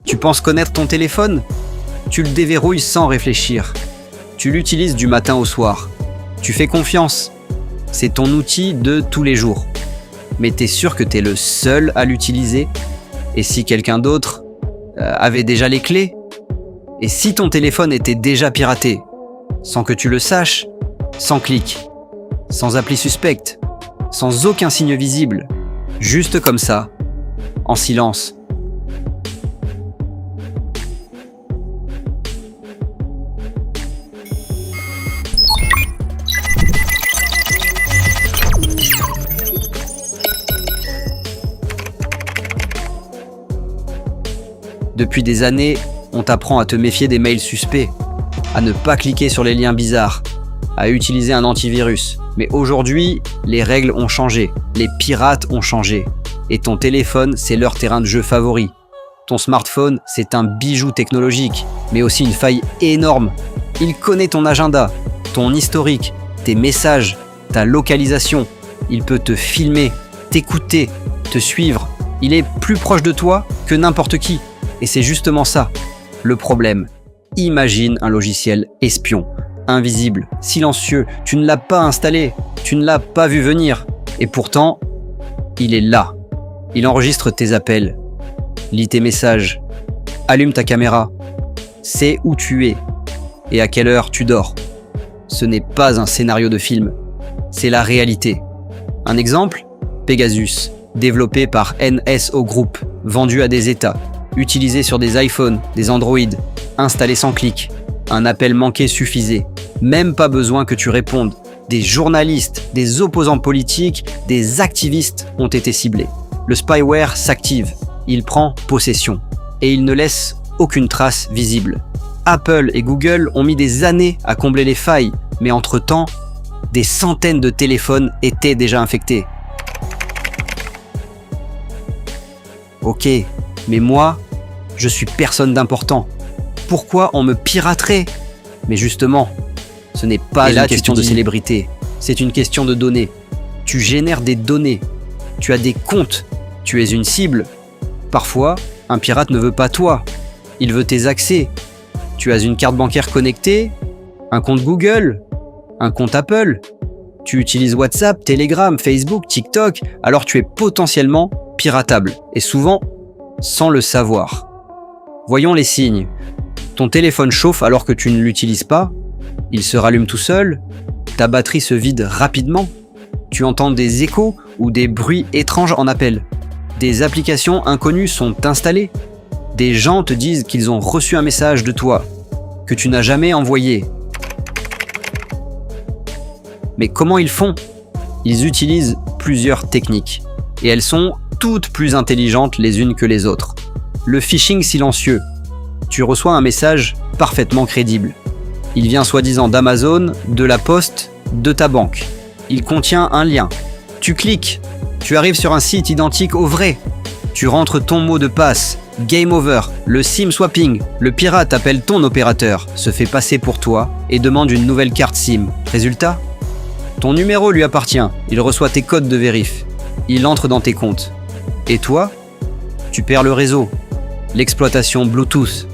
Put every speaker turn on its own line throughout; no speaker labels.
Tu penses connaître ton téléphone? Tu le déverrouilles sans réfléchir. Tu l'utilises du matin au soir. Tu fais confiance. C'est ton outil de tous les jours. Mais t'es sûr que t'es le seul à l'utiliser? Et si quelqu'un d'autre avait déjà les clés? Et si ton téléphone était déjà piraté? Sans que tu le saches? Sans clic? Sans appli suspecte? Sans aucun signe visible? Juste comme ça, en silence. Depuis des années, on t'apprend à te méfier des mails suspects, à ne pas cliquer sur les liens bizarres, à utiliser un antivirus. Mais aujourd'hui, les règles ont changé, les pirates ont changé. Et ton téléphone, c'est leur terrain de jeu favori. Ton smartphone, c'est un bijou technologique, mais aussi une faille énorme. Il connaît ton agenda, ton historique, tes messages, ta localisation. Il peut te filmer, t'écouter, te suivre. Il est plus proche de toi que n'importe qui. Et c'est justement ça, le problème. Imagine un logiciel espion, invisible, silencieux. Tu ne l'as pas installé, tu ne l'as pas vu venir. Et pourtant, il est là. Il enregistre tes appels, lit tes messages, allume ta caméra, sait où tu es et à quelle heure tu dors. Ce n'est pas un scénario de film, c'est la réalité. Un exemple, Pegasus, développé par NSO Group, vendu à des États, utilisé sur des iPhones, des Android, installé sans clic. Un appel manqué suffisait, même pas besoin que tu répondes. Des journalistes, des opposants politiques, des activistes ont été ciblés. Le spyware s'active, il prend possession et il ne laisse aucune trace visible. Apple et Google ont mis des années à combler les failles, mais entre-temps, des centaines de téléphones étaient déjà infectés. Ok, mais moi, je suis personne d'important. Pourquoi on me piraterait? Mais justement, ce n'est pas une question de célébrité, c'est une question de données. Tu génères des données, tu as des comptes, tu es une cible. Parfois, un pirate ne veut pas toi, il veut tes accès. Tu as une carte bancaire connectée, un compte Google, un compte Apple. Tu utilises WhatsApp, Telegram, Facebook, TikTok, alors tu es potentiellement piratable, et souvent sans le savoir. Voyons les signes. Ton téléphone chauffe alors que tu ne l'utilises pas, il se rallume tout seul, ta batterie se vide rapidement, tu entends des échos ou des bruits étranges en appel. Des applications inconnues sont installées. Des gens te disent qu'ils ont reçu un message de toi, que tu n'as jamais envoyé. Mais comment ils font? Ils utilisent plusieurs techniques, et elles sont toutes plus intelligentes les unes que les autres. Le phishing silencieux. Tu reçois un message parfaitement crédible. Il vient soi-disant d'Amazon, de la Poste, de ta banque. Il contient un lien. Tu cliques. Tu arrives sur un site identique au vrai. Tu rentres ton mot de passe. Game over. Le SIM swapping. Le pirate appelle ton opérateur, se fait passer pour toi et demande une nouvelle carte SIM. Résultat? Ton numéro lui appartient. Il reçoit tes codes de vérif. Il entre dans tes comptes. Et toi? Tu perds le réseau. L'exploitation Bluetooth.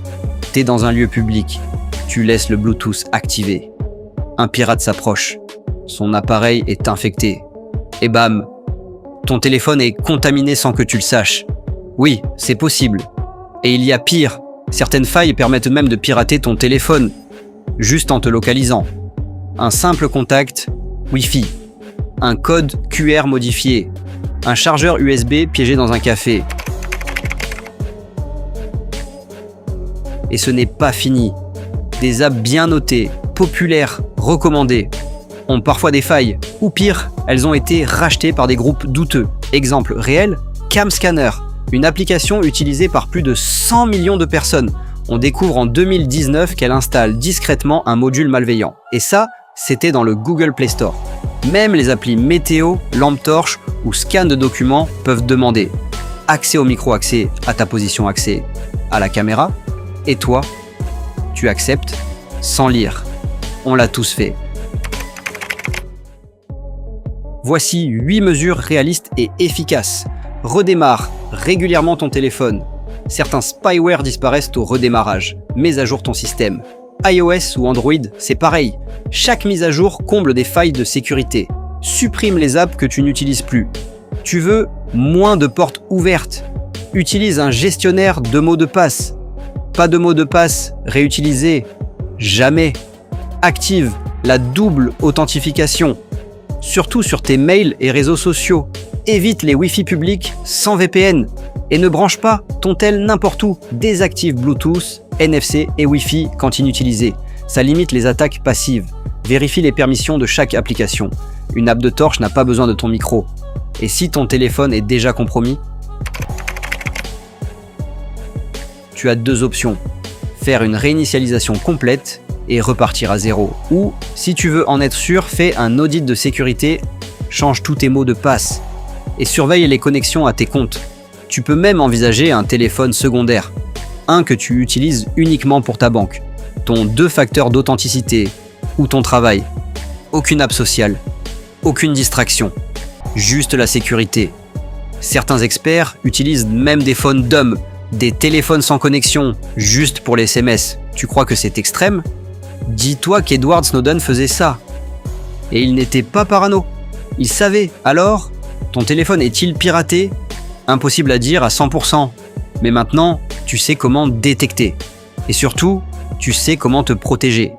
T'es dans un lieu public. Tu laisses le Bluetooth activé. Un pirate s'approche. Son appareil est infecté. Et bam! Ton téléphone est contaminé sans que tu le saches. Oui, c'est possible. Et il y a pire. Certaines failles permettent même de pirater ton téléphone, juste en te localisant. Un simple contact Wi-Fi. Un code QR modifié. Un chargeur USB piégé dans un café. Et ce n'est pas fini. Des apps bien notées, populaires, recommandées, ont parfois des failles. Ou pire, elles ont été rachetées par des groupes douteux. Exemple réel, CamScanner, une application utilisée par plus de 100 millions de personnes. On découvre en 2019 qu'elle installe discrètement un module malveillant. Et ça, c'était dans le Google Play Store. Même les applis météo, lampe torche ou scan de documents peuvent demander accès au micro-accès à ta position accès à la caméra. Et toi, tu acceptes sans lire. On l'a tous fait. Voici 8 mesures réalistes et efficaces. Redémarre régulièrement ton téléphone. Certains spyware disparaissent au redémarrage. Mets à jour ton système. iOS ou Android, c'est pareil. Chaque mise à jour comble des failles de sécurité. Supprime les apps que tu n'utilises plus. Tu veux moins de portes ouvertes. Utilise un gestionnaire de mots de passe. Pas de mots de passe réutilisés. Jamais. Active la double authentification. Surtout sur tes mails et réseaux sociaux. Évite les Wi-Fi publics sans VPN. Et ne branche pas ton tel n'importe où. Désactive Bluetooth, NFC et Wi-Fi quand inutilisé. Ça limite les attaques passives. Vérifie les permissions de chaque application. Une app de torche n'a pas besoin de ton micro. Et si ton téléphone est déjà compromis, tu as deux options. Faire une réinitialisation complète et repartir à zéro. Ou, si tu veux en être sûr, fais un audit de sécurité, change tous tes mots de passe et surveille les connexions à tes comptes. Tu peux même envisager un téléphone secondaire, un que tu utilises uniquement pour ta banque, ton 2 facteurs d'authenticité ou ton travail. Aucune app sociale, aucune distraction, juste la sécurité. Certains experts utilisent même des phones dumb, des téléphones sans connexion, juste pour les SMS. Tu crois que c'est extrême ? Dis-toi qu'Edward Snowden faisait ça. Et il n'était pas parano. Il savait. Alors, ton téléphone est-il piraté ? Impossible à dire à 100%. Mais maintenant, tu sais comment détecter. Et surtout, tu sais comment te protéger.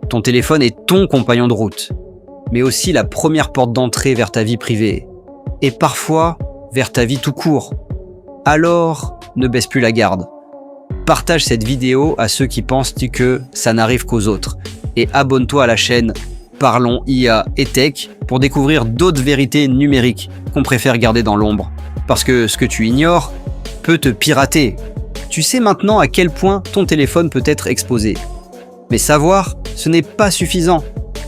Ton téléphone est ton compagnon de route, mais aussi la première porte d'entrée vers ta vie privée. Et parfois, vers ta vie tout court. Alors, ne baisse plus la garde. Partage cette vidéo à ceux qui pensent que ça n'arrive qu'aux autres. Et abonne-toi à la chaîne Parlons IA et Tech pour découvrir d'autres vérités numériques qu'on préfère garder dans l'ombre. Parce que ce que tu ignores peut te pirater. Tu sais maintenant à quel point ton téléphone peut être exposé. Mais savoir, ce n'est pas suffisant.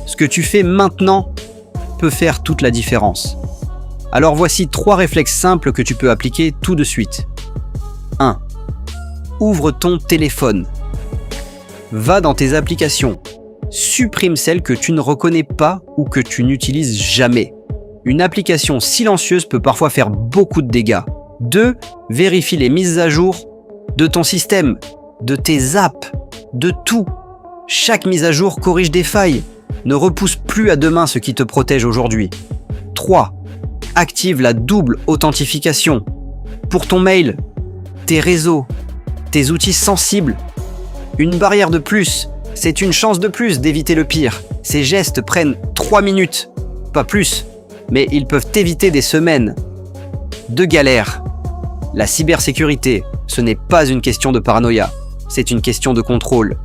Ce que tu fais maintenant peut faire toute la différence. Alors voici 3 réflexes simples que tu peux appliquer tout de suite. 1. Ouvre ton téléphone. Va dans tes applications. Supprime celles que tu ne reconnais pas ou que tu n'utilises jamais. Une application silencieuse peut parfois faire beaucoup de dégâts. 2. Vérifie les mises à jour de ton système, de tes apps, de tout. Chaque mise à jour corrige des failles. Ne repousse plus à demain ce qui te protège aujourd'hui. 3. Active la double authentification. Pour ton mail, tes réseaux, tes outils sensibles. Une barrière de plus, c'est une chance de plus d'éviter le pire. Ces gestes prennent 3 minutes, pas plus, mais ils peuvent éviter des semaines de galère. La cybersécurité, ce n'est pas une question de paranoïa, c'est une question de contrôle.